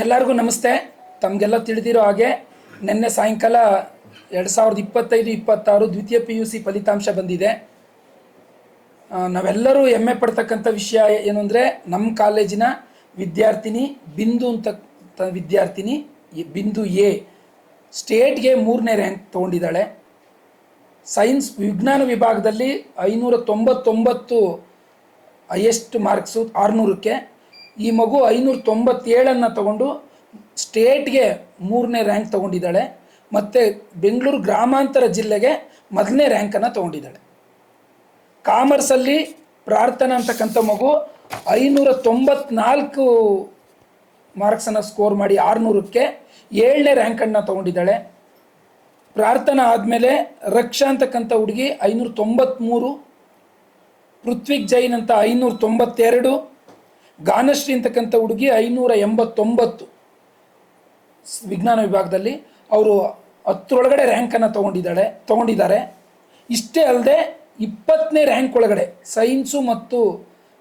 ಎಲ್ಲರಿಗೂ ನಮಸ್ತೆ. ತಮಗೆಲ್ಲ ತಿಳಿದಿರೋ ಹಾಗೆ ನಿನ್ನೆ ಸಾಯಂಕಾಲ 2025-26 ದ್ವಿತೀಯ PUC ಫಲಿತಾಂಶ ಬಂದಿದೆ. ನಾವೆಲ್ಲರೂ ಹೆಮ್ಮೆ ಪಡ್ತಕ್ಕಂಥ ವಿಷಯ ಏನು ಅಂದರೆ, ನಮ್ಮ ಕಾಲೇಜಿನ ವಿದ್ಯಾರ್ಥಿನಿ ಬಿಂದು ಅಂತ ವಿದ್ಯಾರ್ಥಿನಿ ಬಿಂದು ಎ ಸ್ಟೇಟ್ಗೆ 3ನೇ ರ್ಯಾಂಕ್ ತೊಗೊಂಡಿದ್ದಾಳೆ. ಸೈನ್ಸ್ ವಿಜ್ಞಾನ ವಿಭಾಗದಲ್ಲಿ 599 ಹೈಯೆಸ್ಟ್ ಮಾರ್ಕ್ಸು 600ಕ್ಕೆ. ಈ ಮಗು 597 ತಗೊಂಡು ಸ್ಟೇಟ್ಗೆ 3ನೇ ರ್ಯಾಂಕ್ ತೊಗೊಂಡಿದ್ದಾಳೆ. ಮತ್ತು ಬೆಂಗಳೂರು ಗ್ರಾಮಾಂತರ ಜಿಲ್ಲೆಗೆ 1ನೇ ರ್ಯಾಂಕನ್ನು ತೊಗೊಂಡಿದ್ದಾಳೆ. ಕಾಮರ್ಸಲ್ಲಿ ಪ್ರಾರ್ಥನಾ ಅಂತಕ್ಕಂಥ ಮಗು 594 ಮಾರ್ಕ್ಸನ್ನು ಸ್ಕೋರ್ ಮಾಡಿ 600ಕ್ಕೆ 7ನೇ ರ್ಯಾಂಕನ್ನು ತೊಗೊಂಡಿದ್ದಾಳೆ. ಪ್ರಾರ್ಥನಾ ಆದಮೇಲೆ ರಕ್ಷಾ ಅಂತಕ್ಕಂಥ ಹುಡುಗಿ 593, ಪೃಥ್ವಿಕ್ ಜೈನ್ ಅಂತ 592, ಗಾನಶ್ರೀ ಅಂತಕ್ಕಂಥ ಹುಡುಗಿ 589 ವಿಜ್ಞಾನ ವಿಭಾಗದಲ್ಲಿ ಅವರು 10ರೊಳಗಡೆ ರ್ಯಾಂಕನ್ನು ತೊಗೊಂಡಿದ್ದಾರೆ. ಇಷ್ಟೇ ಅಲ್ಲದೆ 20ನೇ ರ್ಯಾಂಕ್ ಒಳಗಡೆ ಸೈನ್ಸು ಮತ್ತು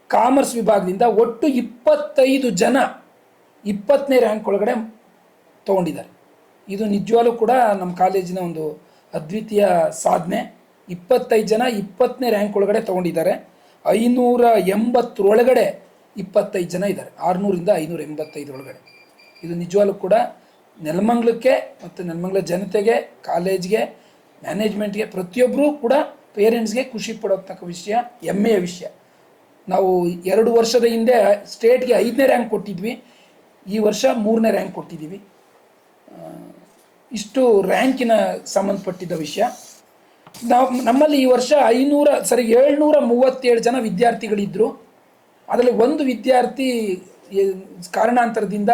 ಕಾಮರ್ಸ್ ವಿಭಾಗದಿಂದ ಒಟ್ಟು 25 ಜನ 20ನೇ ರ್ಯಾಂಕ್ ಒಳಗಡೆ ತೊಗೊಂಡಿದ್ದಾರೆ. ಇದು ನಿಜವಾಗ್ಲೂ ಕೂಡ ನಮ್ಮ ಕಾಲೇಜಿನ ಒಂದು ಅದ್ವಿತೀಯ ಸಾಧನೆ. 25 ಜನ 20ನೇ ರ್ಯಾಂಕ್ ಒಳಗಡೆ ತೊಗೊಂಡಿದ್ದಾರೆ. 580ರೊಳಗಡೆ 25 ಜನ ಇದ್ದಾರೆ. 600ರಿಂದ 585 ಒಳಗಡೆ. ಇದು ನಿಜವಾಗ್ಲೂ ಕೂಡ ನೆಲಮಂಗಲಕ್ಕೆ ಮತ್ತು ನೆಲಮಂಗಲ ಜನತೆಗೆ, ಕಾಲೇಜ್ಗೆ, ಮ್ಯಾನೇಜ್ಮೆಂಟ್ಗೆ, ಪ್ರತಿಯೊಬ್ಬರೂ ಕೂಡ ಪೇರೆಂಟ್ಸ್ಗೆ ಖುಷಿ ಪಡೋತಕ್ಕ ವಿಷಯ, ಹೆಮ್ಮೆಯ ವಿಷಯ. ನಾವು 2 ವರ್ಷದ ಹಿಂದೆ ಸ್ಟೇಟ್ಗೆ 5ನೇ ರ್ಯಾಂಕ್ ಕೊಟ್ಟಿದ್ವಿ, ಈ ವರ್ಷ 3ನೇ ರ್ಯಾಂಕ್ ಕೊಟ್ಟಿದ್ದೀವಿ. ಇಷ್ಟು ರ್ಯಾಂಕಿನ ಸಂಬಂಧಪಟ್ಟಿದ್ದ ವಿಷಯ. ನಮ್ಮಲ್ಲಿ ಈ ವರ್ಷ 737 ಜನ ವಿದ್ಯಾರ್ಥಿಗಳಿದ್ದರು. ಅದರಲ್ಲಿ ಒಂದು ವಿದ್ಯಾರ್ಥಿ ಕಾರಣಾಂತರದಿಂದ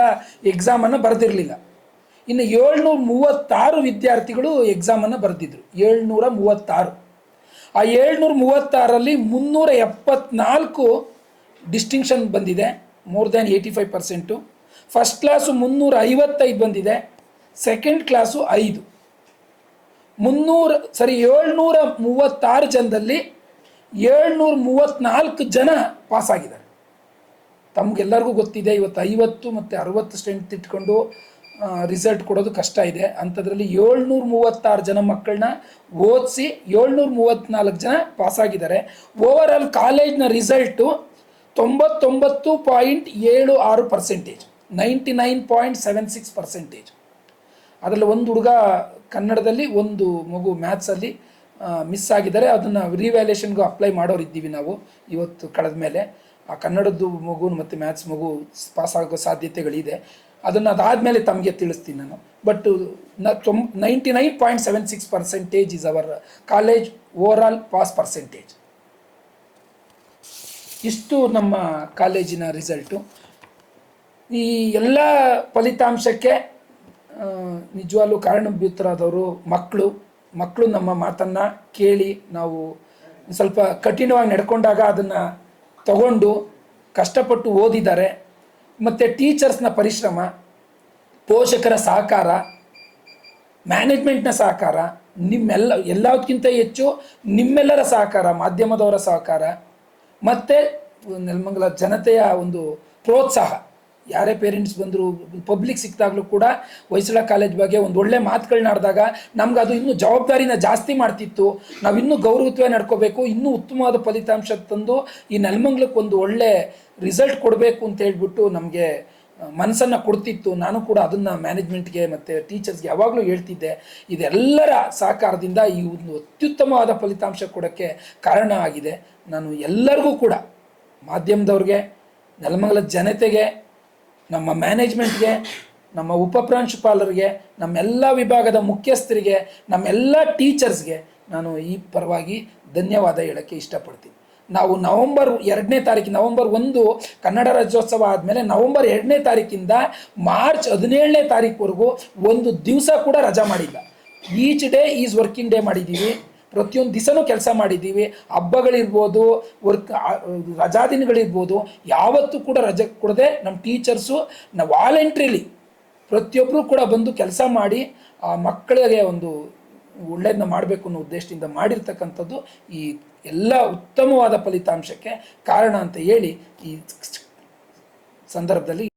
ಎಕ್ಸಾಮನ್ನು ಬರೆದಿರಲಿಲ್ಲ. ಇನ್ನು 736 ವಿದ್ಯಾರ್ಥಿಗಳು ಎಕ್ಸಾಮನ್ನು ಬರೆದಿದ್ರು. 736. ಆ 736ರಲ್ಲಿ 374 ಡಿಸ್ಟಿಂಕ್ಷನ್ ಬಂದಿದೆ, ಮೋರ್ ದ್ಯಾನ್ 85%. ಫಸ್ಟ್ ಕ್ಲಾಸು 355 ಬಂದಿದೆ, ಸೆಕೆಂಡ್ ಕ್ಲಾಸು 5. 736 ಜನದಲ್ಲಿ 734 ಜನ ಪಾಸಾಗಿದ್ದಾರೆ. ತಮಗೆಲ್ಲರಿಗೂ ಗೊತ್ತಿದೆ, ಇವತ್ತು 50 ಮತ್ತು 60 ಸ್ಟ್ರೆಂತ್ ಇಟ್ಕೊಂಡು ರಿಸಲ್ಟ್ ಕೊಡೋದು ಕಷ್ಟ ಇದೆ. ಅಂಥದ್ರಲ್ಲಿ 736 ಜನ ಮಕ್ಕಳನ್ನ ಓದಿಸಿ 734 ಜನ ಪಾಸಾಗಿದ್ದಾರೆ. ಓವರ್ ಆಲ್ ಕಾಲೇಜ್ನ ರಿಸಲ್ಟು 99.76%, 99.76%. ಅದರಲ್ಲಿ ಒಂದು ಹುಡುಗ ಕನ್ನಡದಲ್ಲಿ, ಒಂದು ಮಗು ಮ್ಯಾಥ್ಸಲ್ಲಿ ಮಿಸ್ ಆಗಿದ್ದಾರೆ. ಅದನ್ನು ರಿವ್ಯಾಲ್ಯೂಷನ್ಗೂ ಅಪ್ಲೈ ಮಾಡೋರಿದ್ದೀವಿ ನಾವು ಇವತ್ತು ಕಳೆದ ಮೇಲೆ. ಆ ಕನ್ನಡದ್ದು ಮಗು ಮತ್ತು ಮ್ಯಾಥ್ಸ್ ಮಗು ಪಾಸ್ ಆಗೋ ಸಾಧ್ಯತೆಗಳಿದೆ. ಅದಾದಮೇಲೆ ತಮಗೆ ತಿಳಿಸ್ತೀನಿ ನಾನು. But 99.76% is our college over all pass percentage. ಇಷ್ಟು ನಮ್ಮ ಕಾಲೇಜಿನ ರಿಸಲ್ಟು. ಈ ಎಲ್ಲ ಫಲಿತಾಂಶಕ್ಕೆ ನಿಜವಾಗ್ಲೂ ಕಾರಣಭೂತರಾದವರು ಮಕ್ಕಳು ನಮ್ಮ ಮಾತನ್ನು ಕೇಳಿ, ನಾವು ಸ್ವಲ್ಪ ಕಠಿಣವಾಗಿ ನಡ್ಕೊಂಡಾಗ ಅದನ್ನು ತಗೊಂಡು ಕಷ್ಟಪಟ್ಟು ಓದಿದ್ದಾರೆ. ಮತ್ತು ಟೀಚರ್ಸ್ನ ಪರಿಶ್ರಮ, ಪೋಷಕರ ಸಹಕಾರ, ಮ್ಯಾನೇಜ್ಮೆಂಟ್ನ ಸಹಕಾರ, ಎಲ್ಲದಕ್ಕಿಂತ ಹೆಚ್ಚು ನಿಮ್ಮೆಲ್ಲರ ಸಹಕಾರ, ಮಾಧ್ಯಮದವರ ಸಹಕಾರ, ಮತ್ತು ನೆಲಮಂಗಲ ಜನತೆಯ ಒಂದು ಪ್ರೋತ್ಸಾಹ. ಯಾರೇ ಪೇರೆಂಟ್ಸ್ ಬಂದರು, ಪಬ್ಲಿಕ್ ಸಿಕ್ಕಿದಾಗಲೂ ಕೂಡ ಹೊಯ್ಸಳ ಕಾಲೇಜ್ ಬಗ್ಗೆ ಒಂದು ಒಳ್ಳೆ ಮಾತುಗಳನ್ನ ಆಡಿದಾಗ ನಮ್ಗೆ ಅದು ಇನ್ನೂ ಜವಾಬ್ದಾರಿನ ಜಾಸ್ತಿ ಮಾಡ್ತಿತ್ತು. ನಾವು ಇನ್ನೂ ಗೌರವತ್ವವಾಗಿ ನಡ್ಕೋಬೇಕು, ಇನ್ನೂ ಉತ್ತಮವಾದ ಫಲಿತಾಂಶ ತಂದು ಈ ನೆಲಮಂಗಲಕ್ಕೆ ಒಂದು ಒಳ್ಳೆ ರಿಸಲ್ಟ್ ಕೊಡಬೇಕು ಅಂತ ಹೇಳ್ಬಿಟ್ಟು ನಮಗೆ ಮನಸ್ಸನ್ನು ಕೊಡ್ತಿತ್ತು. ನಾನು ಕೂಡ ಅದನ್ನು ಮ್ಯಾನೇಜ್ಮೆಂಟ್ಗೆ ಮತ್ತು ಟೀಚರ್ಸ್ಗೆ ಯಾವಾಗಲೂ ಹೇಳ್ತಿದ್ದೆ. ಇದೆಲ್ಲರ ಸಹಕಾರದಿಂದ ಈ ಒಂದು ಅತ್ಯುತ್ತಮವಾದ ಫಲಿತಾಂಶ ಕೊಡೋಕ್ಕೆ ಕಾರಣ ಆಗಿದೆ. ನಾನು ಎಲ್ಲರಿಗೂ ಕೂಡ, ಮಾಧ್ಯಮದವ್ರಿಗೆ, ನೆಲಮಂಗಲ ಜನತೆಗೆ, ನಮ್ಮ ಮ್ಯಾನೇಜ್ಮೆಂಟ್ಗೆ, ನಮ್ಮ ಉಪಪ್ರಾಂಶುಪಾಲರಿಗೆ, ನಮ್ಮೆಲ್ಲ ವಿಭಾಗದ ಮುಖ್ಯಸ್ಥರಿಗೆ, ನಮ್ಮೆಲ್ಲ ಟೀಚರ್ಸ್ಗೆ ನಾನು ಈ ಪರವಾಗಿ ಧನ್ಯವಾದ ಹೇಳೋಕ್ಕೆ ಇಷ್ಟಪಡ್ತೀನಿ. ನಾವು ನವೆಂಬರ್ 2ನೇ ತಾರೀಕು, ನವೆಂಬರ್ 1 ಕನ್ನಡ ರಾಜ್ಯೋತ್ಸವ ಆದಮೇಲೆ ನವೆಂಬರ್ 2ನೇ ತಾರೀಕಿಂದ ಮಾರ್ಚ್ 17ನೇ ತಾರೀಕುವರೆಗೂ ಒಂದು ದಿವಸ ಕೂಡ ರಜಾ ಮಾಡಿಲ್ಲ. Each day is working day ಮಾಡಿದ್ದೀವಿ. ಪ್ರತಿಯೊಂದು ದಿವಸನೂ ಕೆಲಸ ಮಾಡಿದ್ದೀವಿ. ಹಬ್ಬಗಳಿರ್ಬೋದು, ರಜಾ ದಿನಗಳಿರ್ಬೋದು, ಯಾವತ್ತೂ ಕೂಡ ರಜೆ ಕೊಡದೆ ನಮ್ಮ ಟೀಚರ್ಸು ವಾಲಂಟ್ರಿಲಿ ಪ್ರತಿಯೊಬ್ಬರು ಕೂಡ ಬಂದು ಕೆಲಸ ಮಾಡಿ ಆ ಮಕ್ಕಳಿಗೆ ಒಂದು ಒಳ್ಳೆಯದನ್ನ ಮಾಡಬೇಕು ಅನ್ನೋ ಉದ್ದೇಶದಿಂದ ಮಾಡಿರ್ತಕ್ಕಂಥದ್ದು ಈ ಎಲ್ಲ ಉತ್ತಮವಾದ ಫಲಿತಾಂಶಕ್ಕೆ ಕಾರಣ ಅಂತ ಹೇಳಿ ಈ ಸಂದರ್ಭದಲ್ಲಿ